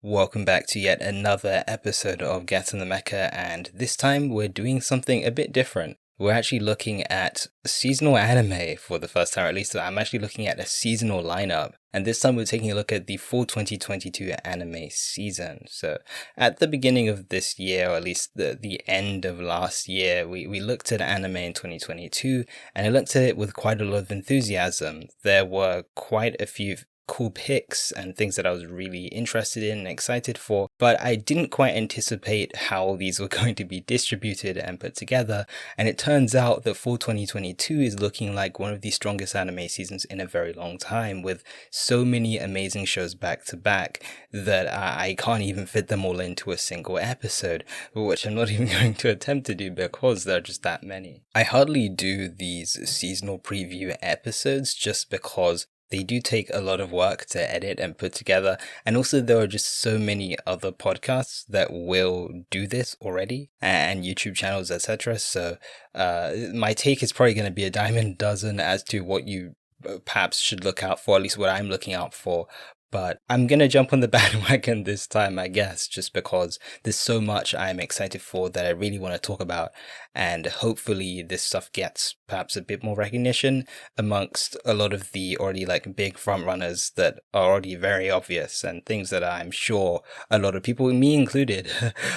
Welcome back to yet another episode of Get in the Mecha, and this time we're doing something a bit different. We're actually looking at seasonal anime for the first time, or at least I'm actually looking at a seasonal lineup. And this time we're taking a look at the full 2022 anime season. So at the beginning of this year, or at least the end of last year, we looked at anime in 2022, and I looked at it with quite a lot of enthusiasm. There were quite a few cool picks and things that I was really interested in and excited for, but I didn't quite anticipate how these were going to be distributed and put together, and it turns out that fall 2022 is looking like one of the strongest anime seasons in a very long time, with so many amazing shows back to back that I can't even fit them all into a single episode, which I'm not even going to attempt to do because there are just that many. I hardly do these seasonal preview episodes just because they do take a lot of work to edit and put together, and also there are just so many other podcasts that will do this already, and YouTube channels, etc. So my take is probably going to be a dime a dozen as to what you perhaps should look out for, at least what I'm looking out for. But I'm going to jump on the bandwagon this time, I guess, just because there's so much I'm excited for that I really want to talk about. And hopefully this stuff gets perhaps a bit more recognition amongst a lot of the already big front runners that are already very obvious and things that I'm sure a lot of people, me included,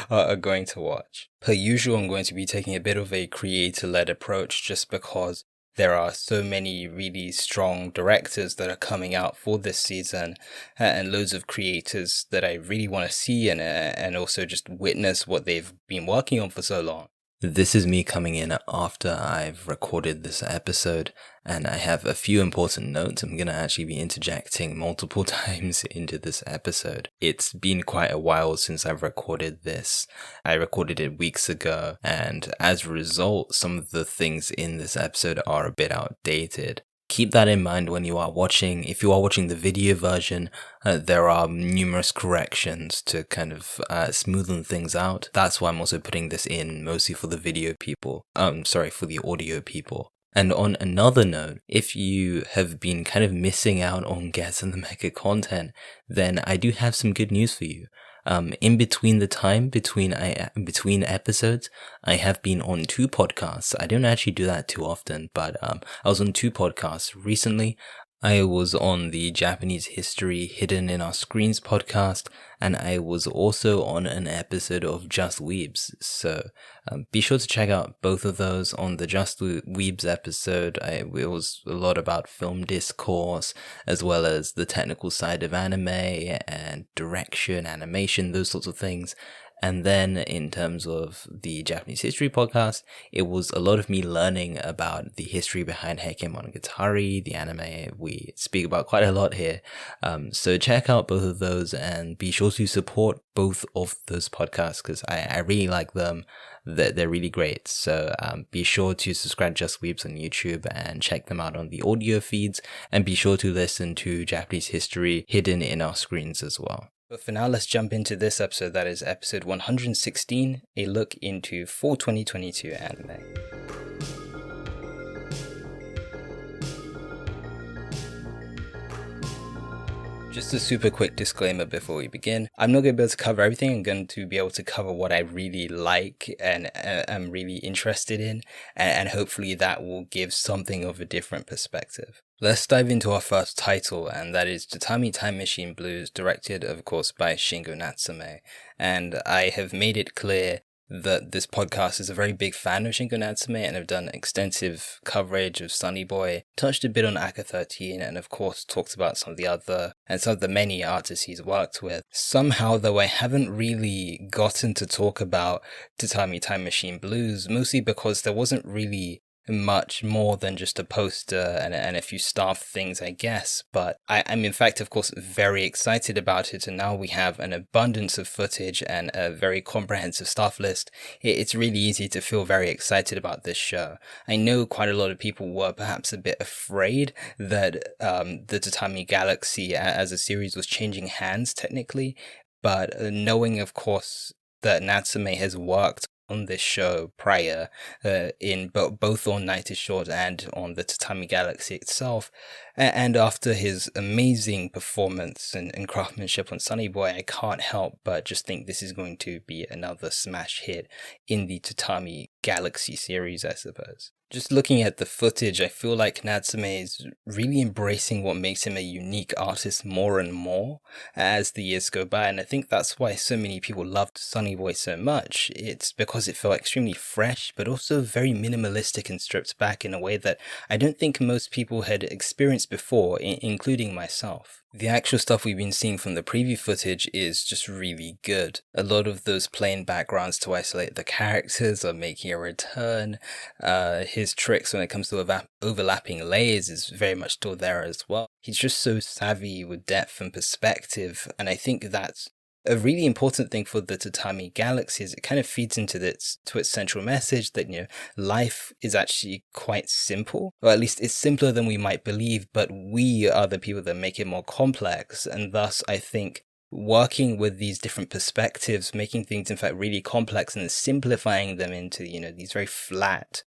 are going to watch. Per usual, I'm going to be taking a bit of a creator-led approach just because there are so many really strong directors that are coming out for this season, and loads of creators that I really want to see and also just witness what they've been working on for so long. This is me coming in after I've recorded this episode, and I have a few important notes. I'm going to actually be interjecting multiple times into this episode. It's been quite a while since I've recorded this. I recorded it weeks ago, and as a result, some of the things in this episode are a bit outdated. Keep that in mind when you are watching. If you are watching the video version, there are numerous corrections to kind of smoothen things out. That's why I'm also putting this in mostly for the video people. For the audio people. And on another note, if you have been kind of missing out on Get in the Mecha content, then I do have some good news for you. In between the time between episodes, I have been on 2 podcasts. I don't actually do that too often, but I was on 2 podcasts recently. I was on the Japanese History Hidden in Our Screens podcast, and I was also on an episode of Just Weebs. So be sure to check out both of those. On the Just Weebs episode, it was a lot about film discourse, as well as the technical side of anime and direction, animation, those sorts of things. And then in terms of the Japanese History podcast, it was a lot of me learning about the history behind Heike Monogatari, the anime we speak about quite a lot here. So check out both of those and be sure to support both of those podcasts because I really like them. They're really great. So be sure to subscribe to Just Weebs on YouTube and check them out on the audio feeds. And be sure to listen to Japanese History Hidden in Our Screens as well. But for now, let's jump into this episode, that is episode 116, a look into fall 2022 anime. Just a super quick disclaimer before we begin. I'm not going to be able to cover everything. I'm going to be able to cover what I really like and am really interested in, and hopefully that will give something of a different perspective. Let's dive into our first title, and that is Tatami Time Machine Blues, directed, of course, by Shingo Natsume. And I have made it clear that this podcast is a very big fan of Shingo Natsume and have done extensive coverage of Sonny Boy, touched a bit on Aka 13, and of course talked about some of the many artists he's worked with. Somehow, though, I haven't really gotten to talk about Tatami Time Machine Blues, mostly because there wasn't really much more than just a poster and a few staff things, I guess. But I'm in fact, of course, very excited about it, and now we have an abundance of footage and a very comprehensive staff list. It's really easy to feel very excited about this show. I know quite a lot of people were perhaps a bit afraid that the Tatami Galaxy as a series was changing hands technically, but knowing, of course, that Natsume has worked on this show prior, in both on Night is Short and on the Tatami Galaxy itself. And after his amazing performance and craftsmanship on Sunny Boy, I can't help but just think this is going to be another smash hit in the Tatami Galaxy series, I suppose. Just looking at the footage, I feel like Natsume is really embracing what makes him a unique artist more and more as the years go by, and I think that's why so many people loved Sunny Boy so much. It's because it felt extremely fresh, but also very minimalistic and stripped back in a way that I don't think most people had experienced before, including myself. The actual stuff we've been seeing from the preview footage is just really good. A lot of those plain backgrounds to isolate the characters are making a return. His tricks when it comes to overlapping layers is very much still there as well. He's just so savvy with depth and perspective, and I think that's a really important thing for the Tatami Galaxy. Is it kind of feeds into its central message that, life is actually quite simple, or at least it's simpler than we might believe, but we are the people that make it more complex. And thus, I think working with these different perspectives, making things in fact really complex and simplifying them into, these very flat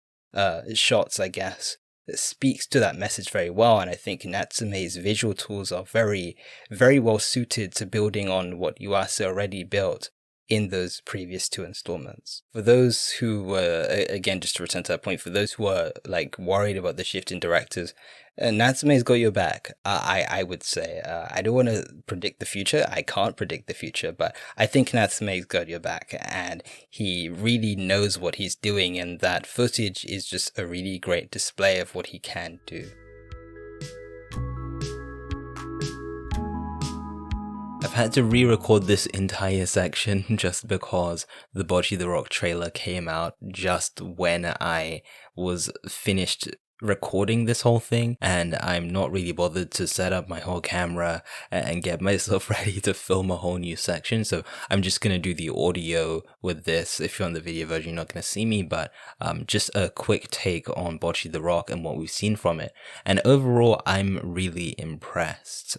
shots, I guess, that speaks to that message very well. And I think Natsume's visual tools are very, very well suited to building on what Yuasa already built in those previous two installments. For those who were, again, just to return to that point, for those who are worried about the shift in directors, Natsume's got your back, I would say. I don't want to predict the future. I can't predict the future, but I think Natsume's got your back, and he really knows what he's doing, and that footage is just a really great display of what he can do. I've had to re-record this entire section just because the Bocchi The Rock trailer came out just when I was finished recording this whole thing, and I'm not really bothered to set up my whole camera and get myself ready to film a whole new section, so I'm just gonna do the audio with this. If you're on the video version, you're not gonna see me, but just a quick take on Bocchi The Rock and what we've seen from it, and overall I'm really impressed.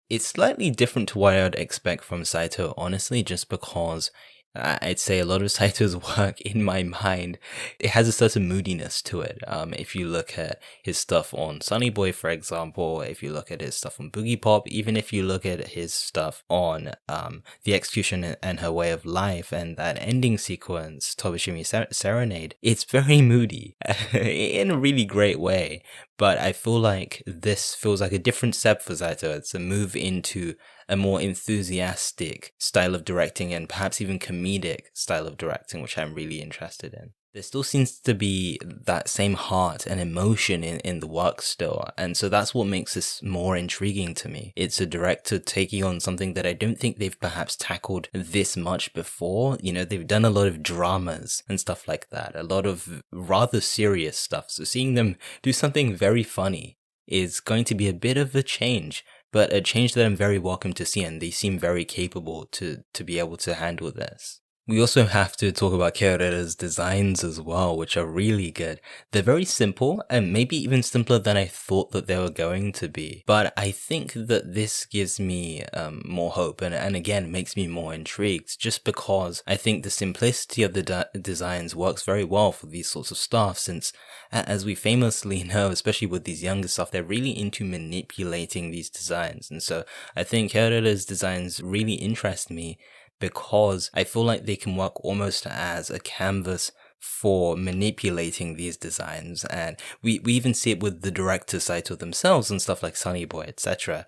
It's slightly different to what I would expect from Saito, honestly, just because I'd say a lot of Saito's work, in my mind, it has a certain moodiness to it. If you look at his stuff on Sunny Boy, for example, if you look at his stuff on Boogiepop, even if you look at his stuff on The Execution and Her Way of Life and that ending sequence, Tobishimi Serenade, it's very moody in a really great way. But I feel like this feels like a different step for Saito. It's a move into a more enthusiastic style of directing and perhaps even comedic style of directing, which I'm really interested in. There still seems to be that same heart and emotion in the work still, and so that's what makes this more intriguing to me. It's a director taking on something that I don't think they've perhaps tackled this much before. They've done a lot of dramas and stuff like that, a lot of rather serious stuff, so seeing them do something very funny is going to be a bit of a change, but a change that I'm very welcome to see, and they seem very capable to be able to handle this. We also have to talk about Kerorira's designs as well, which are really good. They're very simple, and maybe even simpler than I thought that they were going to be. But I think that this gives me more hope, and again, makes me more intrigued, just because I think the simplicity of the designs works very well for these sorts of stuff, since, as we famously know, especially with these younger stuff, they're really into manipulating these designs. And so I think Kerorira's designs really interest me, because I feel like they can work almost as a canvas for manipulating these designs, and we even see it with the director Saito themselves and stuff like Sunny Boy, etc.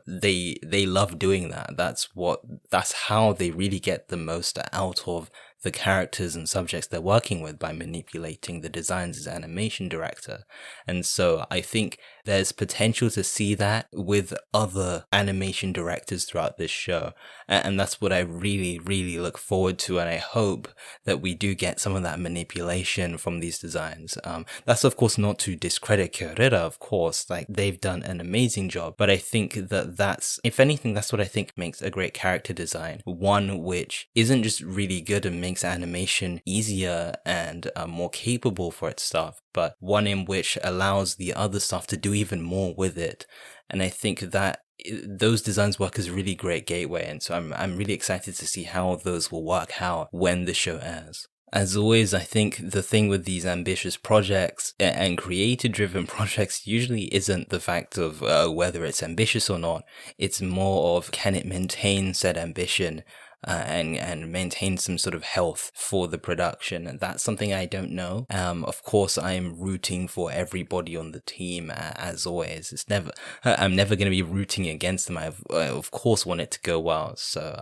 They love doing that. That's how they really get the most out of the characters and subjects they're working with, by manipulating the designs as animation director. And so I think there's potential to see that with other animation directors throughout this show. And that's what I really, really look forward to. And I hope that we do get some of that manipulation from these designs. That's of course not to discredit Kerorira, of course, they've done an amazing job. But I think that's, if anything, that's what I think makes a great character design. One which isn't just really good and makes animation easier and more capable for its stuff, but one in which allows the other stuff to do even more with it. And I think that those designs work as a really great gateway, and so I'm really excited to see how those will work out when the show airs. As always, I think the thing with these ambitious projects and creator-driven projects usually isn't the fact of whether it's ambitious or not. It's more of, can it maintain said ambition and maintain some sort of health for the production. And that's something I don't know. Of course, I am rooting for everybody on the team as always. I'm never going to be rooting against them. I of course want it to go well. So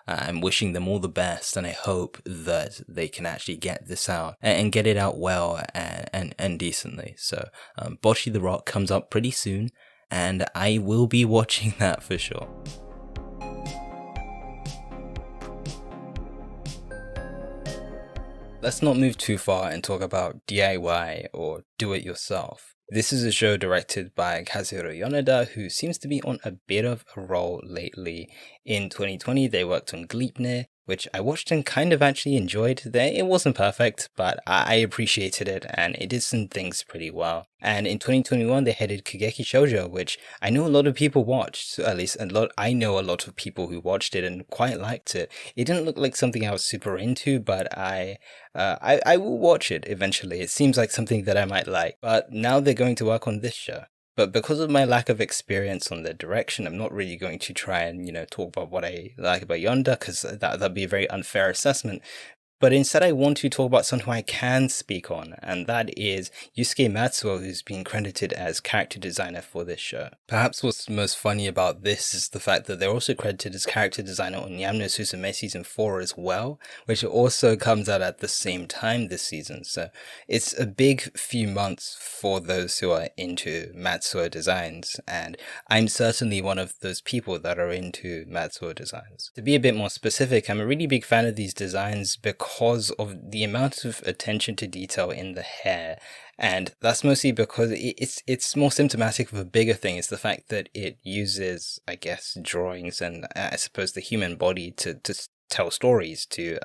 I'm wishing them all the best, and I hope that they can actually get this out and get it out well and decently. So Bocchi The Rock comes up pretty soon, and I will be watching that for sure. Let's not move too far and talk about DIY or do it yourself. This is a show directed by Kazuhiro Yoneda, who seems to be on a bit of a roll lately. In 2020, they worked on Gleipnir, which I watched and kind of actually enjoyed. It wasn't perfect, but I appreciated it, and it did some things pretty well. And in 2021, they headed Kageki Shoujo, which I know a lot of people watched, at least I know a lot of people who watched it and quite liked it. It didn't look like something I was super into, but I will watch it eventually. It seems like something that I might like. But now they're going to work on this show. But because of my lack of experience on the direction, I'm not really going to try and, talk about what I like about Yoneda, because that'd be a very unfair assessment. But instead, I want to talk about something I can speak on, and that is Yuusuke Matsuo, who's been credited as character designer for this show. Perhaps what's most funny about this is the fact that they're also credited as character designer on Yama Susume Season 4 as well, which also comes out at the same time this season. So it's a big few months for those who are into Matsuo designs, and I'm certainly one of those people that are into Matsuo designs. To be a bit more specific, I'm a really big fan of these designs because of the amount of attention to detail in the hair, and that's mostly because it's more symptomatic of a bigger thing. It's the fact that it uses, I guess, drawings and I suppose the human body to tell stories, to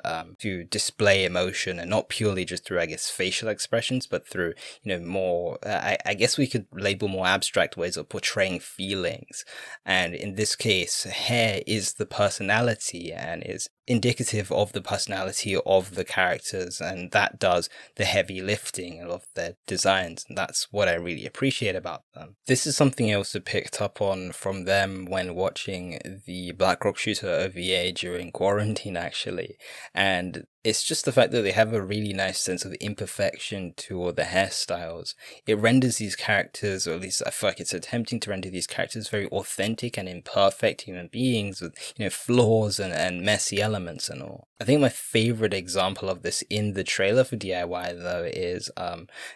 display emotion, and not purely just through, I guess, facial expressions, but through, more, I guess we could label more abstract ways of portraying feelings. And in this case, hair is the personality and is indicative of the personality of the characters, and that does the heavy lifting of their designs, and that's what I really appreciate about them. This is something I also picked up on from them when watching the Black Rock Shooter OVA during quarantine, actually, and it's just the fact that they have a really nice sense of imperfection to all the hairstyles. It renders these characters, or at least I feel like it's attempting to render these characters very authentic and imperfect human beings with, flaws and messy elements and all. I think my favorite example of this in the trailer for DIY, though, is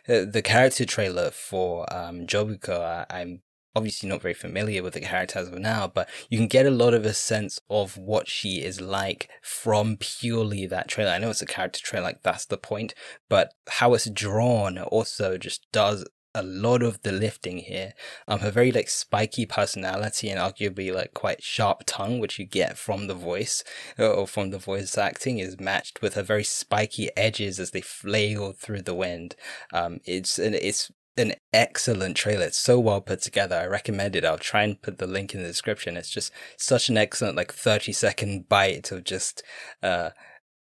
the character trailer for Jobuko. I'm obviously not very familiar with the character as of now, but you can get a lot of a sense of what she is like from purely that trailer. I know it's a character trailer, like that's the point, but how it's drawn also just does a lot of the lifting here. Her very spiky personality and arguably quite sharp tongue, which you get from the voice or from the voice acting, is matched with her very spiky edges as they flail through the wind. It's an excellent trailer. It's so well put together. I recommend it. I'll try and put the link in the description. It's just such an excellent 30-second bite of just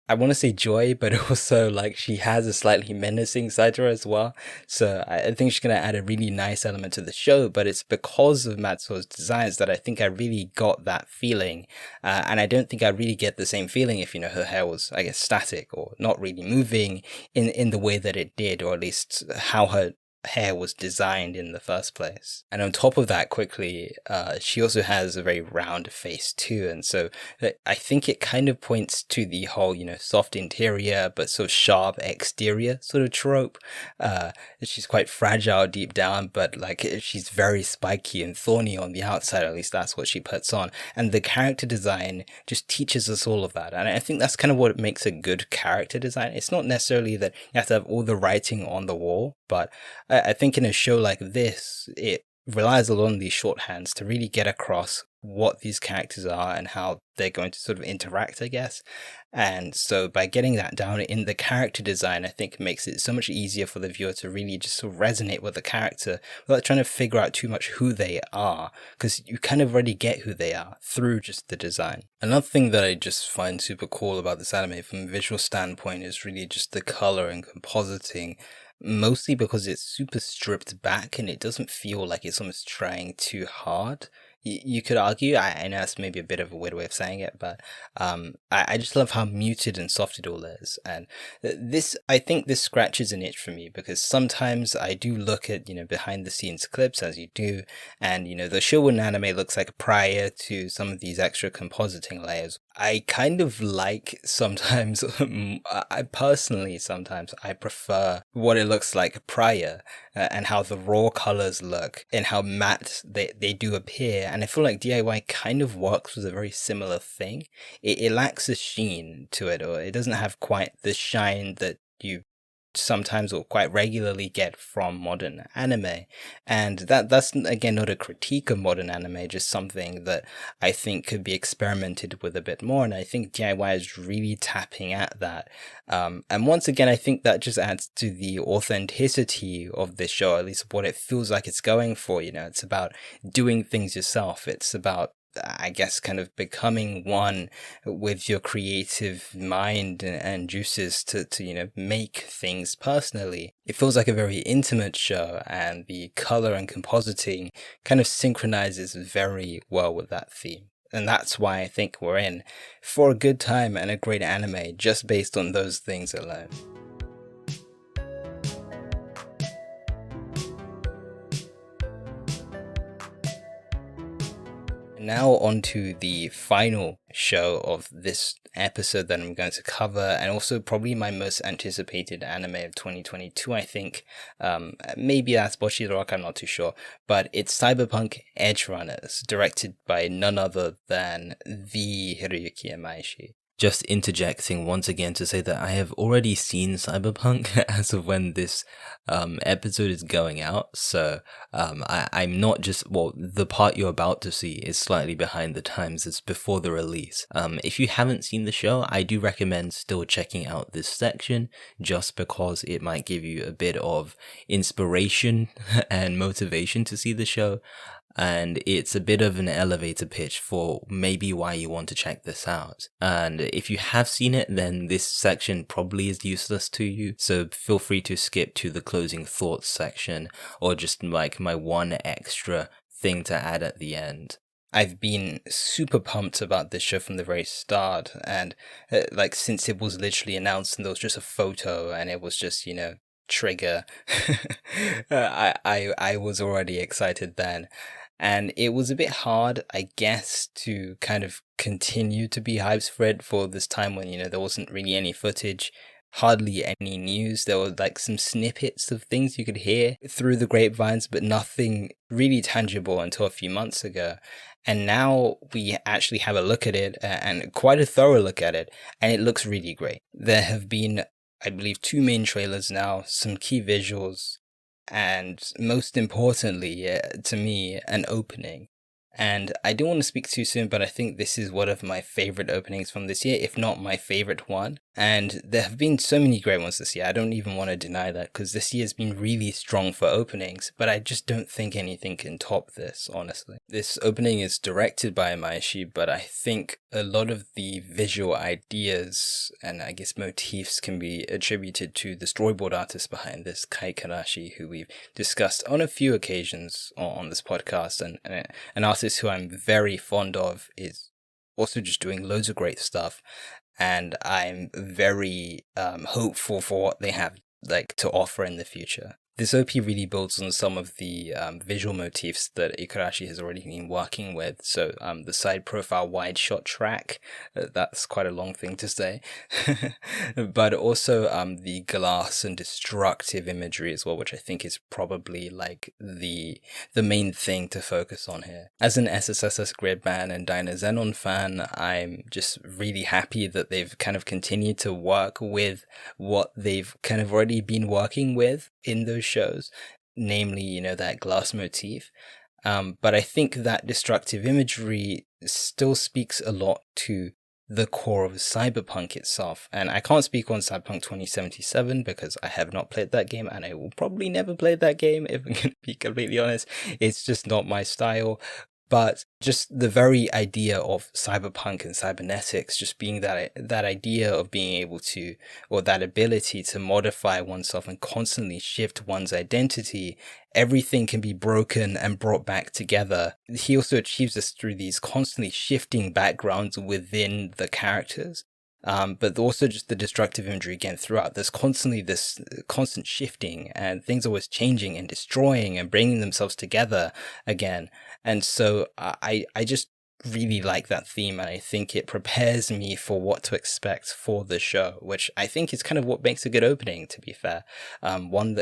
I want to say joy, but also she has a slightly menacing side to her as well. So I think she's going to add a really nice element to the show, but it's because of Matsuo's designs that I think I really got that feeling. And I don't think I really get the same feeling if, her hair was, I guess, static or not really moving in the way that it did, or at least how her hair was designed in the first place. And on top of that, quickly, she also has a very round face too, and so I think it kind of points to the whole soft interior but so sharp exterior sort of trope. She's quite fragile deep down, but she's very spiky and thorny on the outside. At least that's what she puts on, and the character design just teaches us all of that. And I think that's kind of what makes a good character design. It's not necessarily that you have to have all the writing on the wall, but I think in a show like this, it relies a lot on these shorthands to really get across what these characters are and how they're going to sort of interact, I guess. And so by getting that down in the character design, I think makes it so much easier for the viewer to really just sort of resonate with the character without trying to figure out too much who they are, because you kind of already get who they are through just the design. Another thing that I just find super cool about this anime from a visual standpoint is really just the color and compositing, mostly because it's super stripped back and it doesn't feel like it's almost trying too hard. You could argue, I know it's maybe a bit of a weird way of saying it, but I just love how muted and soft it all is. And I think this scratches an itch for me, because sometimes I do look at, behind the scenes clips, as you do, and, the Shonen anime looks like prior to some of these extra compositing layers. I kind of like sometimes, I personally sometimes, I prefer what it looks like prior, and how the raw colors look and how matte they do appear. And I feel like DIY kind of works with a very similar thing. It lacks a sheen to it, or it doesn't have quite the shine that you sometimes or quite regularly get from modern anime. And that's again not a critique of modern anime, just something that I think could be experimented with a bit more, and I think DIY is really tapping at that. And once again, I think that just adds to the authenticity of this show, at least what it feels like it's going for. It's about doing things yourself. It's about, I guess, kind of becoming one with your creative mind and juices to make things personally. It feels like a very intimate show, and the color and compositing kind of synchronizes very well with that theme. And that's why I think we're in for a good time and a great anime, just based on those things alone. Now on to the final show of this episode that I'm going to cover, and also probably my most anticipated anime of 2022, I think. Maybe that's Bocchi The Rock, I'm not too sure. But it's Cyberpunk Edgerunners, directed by none other than the Hiroyuki Imaishi. Just interjecting once again to say that I have already seen Cyberpunk as of when this episode is going out, so I'm not just, the part you're about to see is slightly behind the times. It's before the release. If you haven't seen the show, I do recommend still checking out this section, just because it might give you a bit of inspiration and motivation to see the show. And it's a bit of an elevator pitch for maybe why you want to check this out. And if you have seen it, then this section probably is useless to you, so feel free to skip to the closing thoughts section, or just like my one extra thing to add at the end. I've been super pumped about this show from the very start, and since it was literally announced and there was just a photo and it was just, trigger, I was already excited then. And it was a bit hard, I guess, to kind of continue to be hyped for it for this time when, there wasn't really any footage, hardly any news. There were some snippets of things you could hear through the grapevines, but nothing really tangible until a few months ago. And now we actually have a look at it, and quite a thorough look at it, and it looks really great. There have been, I believe, 2 main trailers now, some key visuals, and most importantly, to me, an opening. And I don't want to speak too soon, but I think this is one of my favorite openings from this year, if not my favorite one. And there have been so many great ones this year. I don't even want to deny that, because this year has been really strong for openings, but I just don't think anything can top this, honestly. This opening is directed by Imaishi, but I think a lot of the visual ideas and I guess motifs can be attributed to the storyboard artist behind this, Keiichiro, who we've discussed on a few occasions on this podcast, and an artist who I'm very fond of is also just doing loads of great stuff. And I'm very hopeful for what they have to offer in the future. This OP really builds on some of the visual motifs that Ikarashi has already been working with. So the side profile wide shot track, that's quite a long thing to say. But also the glass and destructive imagery as well, which I think is probably the main thing to focus on here. As an SSSS.Gridman and Dynazenon fan, I'm just really happy that they've kind of continued to work with what they've kind of already been working with in those shows, namely, that glass motif. But I think that destructive imagery still speaks a lot to the core of Cyberpunk itself. And I can't speak on Cyberpunk 2077 because I have not played that game, and I will probably never play that game if I'm going to be completely honest. It's just not my style. But just the very idea of cyberpunk and cybernetics, just being that idea of being able to, or that ability to modify oneself and constantly shift one's identity, everything can be broken and brought back together. He also achieves this through these constantly shifting backgrounds within the characters. But also just the destructive imagery again throughout. There's constantly this constant shifting, and things always changing and destroying and bringing themselves together again. And so I just really like that theme, and I think it prepares me for what to expect for the show, which I think is kind of what makes a good opening, to be fair. One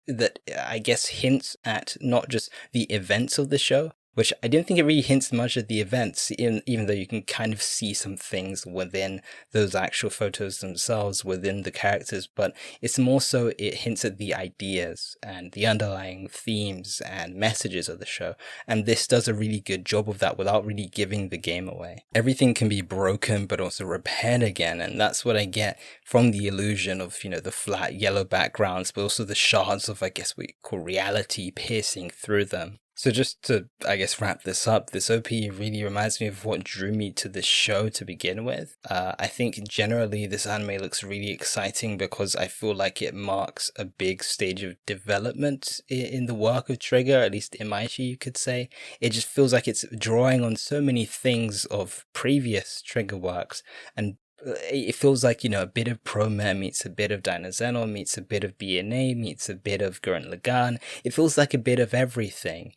that I guess hints at not just the events of the show, which I don't think it really hints much at the events, even though you can kind of see some things within those actual photos themselves, within the characters, but it's more so it hints at the ideas and the underlying themes and messages of the show, and this does a really good job of that without really giving the game away. Everything can be broken but also repaired again, and that's what I get from the illusion of, the flat yellow backgrounds, but also the shards of, I guess, what you call reality piercing through them. So just to, I guess, wrap this up, this OP really reminds me of what drew me to this show to begin with. I think generally this anime looks really exciting because I feel like it marks a big stage of development in the work of Trigger, at least Imaishi, you could say. It just feels like it's drawing on so many things of previous Trigger works, and it feels like, a bit of Promare meets a bit of Dynazenon, meets a bit of BNA, meets a bit of Gurren Lagann. It feels like a bit of everything.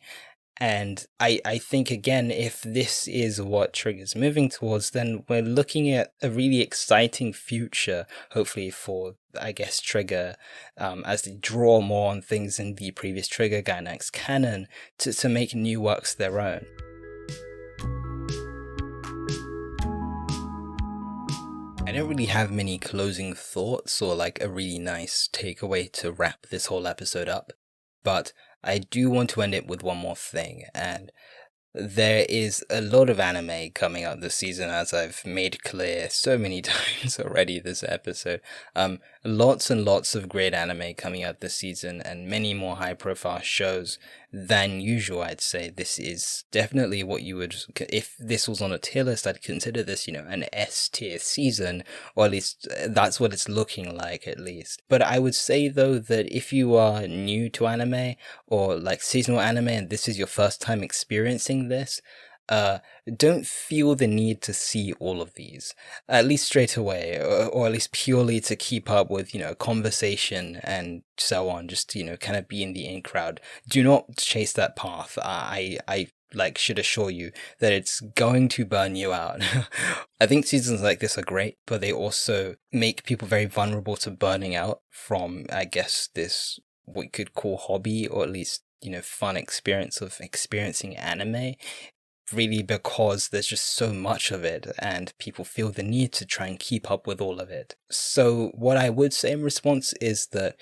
And I think, again, if this is what Trigger's moving towards, then we're looking at a really exciting future, hopefully for, I guess, Trigger, as they draw more on things in the previous Trigger Gainax canon to make new works their own. I don't really have many closing thoughts or like a really nice takeaway to wrap this whole episode up, but I do want to end it with one more thing, and there is a lot of anime coming out this season, as I've made clear so many times already this episode. Lots and lots of great anime coming out this season, and many more high-profile shows than usual, I'd say. This is definitely what you would, if this was on a tier list, I'd consider this, an S-tier season, or at least that's what it's looking like, at least. But I would say, though, that if you are new to anime, or like seasonal anime, and this is your first time experiencing this, don't feel the need to see all of these, at least straight away, or at least purely to keep up with, conversation and so on, just, kind of be in the in crowd. Do not chase that path. I should assure you that it's going to burn you out. I think seasons like this are great, but they also make people very vulnerable to burning out from, I guess, this, what you could call hobby, or at least, fun experience of experiencing anime. Really, because there's just so much of it and people feel the need to try and keep up with all of it. So what I would say in response is that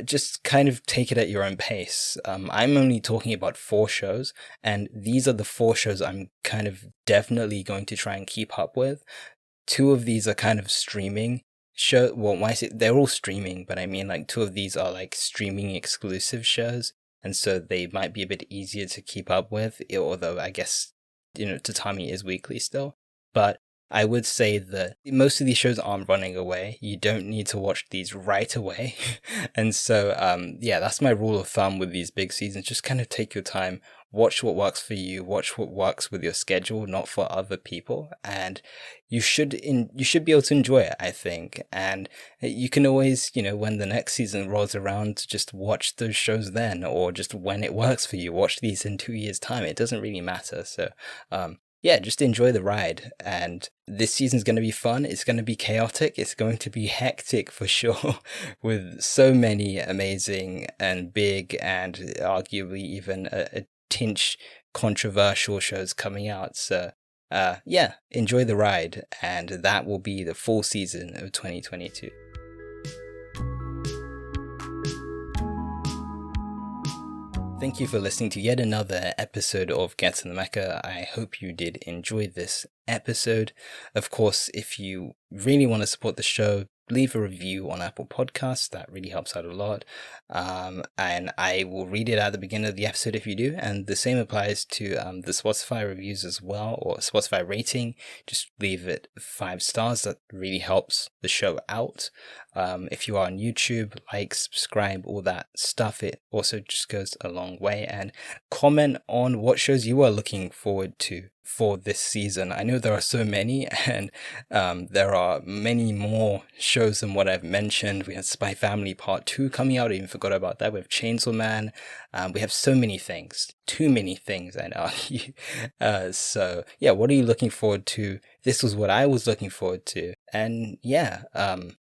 just kind of take it at your own pace. I'm only talking about 4 shows, and these are the 4 shows I'm kind of definitely going to try and keep up with. 2 of these are kind of streaming show. Well, when I say they're all streaming, but I mean like 2 of these are like streaming exclusive shows, and so they might be a bit easier to keep up with, although I guess Tatami is weekly still. But I would say that most of these shows aren't running away. You don't need to watch these right away. And so, that's my rule of thumb with these big seasons. Just kind of take your time, watch what works for you, watch what works with your schedule, not for other people. And you should be able to enjoy it, I think. And you can always, when the next season rolls around, just watch those shows then, or just when it works for you, watch these in 2 years' time. It doesn't really matter. So, just enjoy the ride. And this season's going to be fun. It's going to be chaotic. It's going to be hectic for sure, with so many amazing and big and arguably even a tinge controversial shows coming out. So, enjoy the ride. And that will be the full season of 2022. Thank you for listening to yet another episode of Get in the Mecha. I hope you did enjoy this episode. Of course, if you really want to support the show, leave a review on Apple Podcasts. That really helps out a lot. And I will read it at the beginning of the episode if you do. And the same applies to the Spotify reviews as well, or Spotify rating. Just leave it 5 stars. That really helps the show out. If you are on YouTube, like, subscribe, all that stuff. It also just goes a long way. And comment on what shows you are looking forward to for this season. I know there are so many, and there are many more shows than what I've mentioned. We have Spy Family Part 2 coming out. I even forgot about that. We have Chainsaw Man. We have so many things. Too many things, I'd argue. So, yeah, what are you looking forward to? This was what I was looking forward to. And, yeah,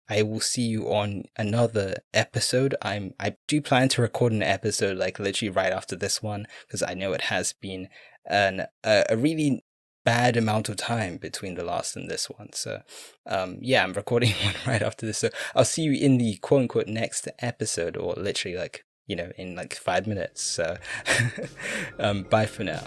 I will see you on another episode. I do plan to record an episode like literally right after this one, because I know it has been a really bad amount of time between the last and this one. So yeah, I'm recording one right after this. So I'll see you in the quote unquote next episode, or literally like, you know, in like 5 minutes. So bye for now.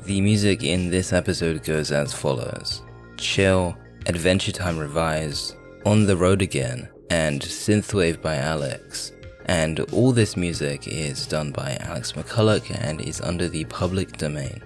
The music in this episode goes as follows: Chill, Adventure Time Revised, On the Road Again, and Synthwave by Alex. And all this music is done by Alex McCulloch and is under the public domain.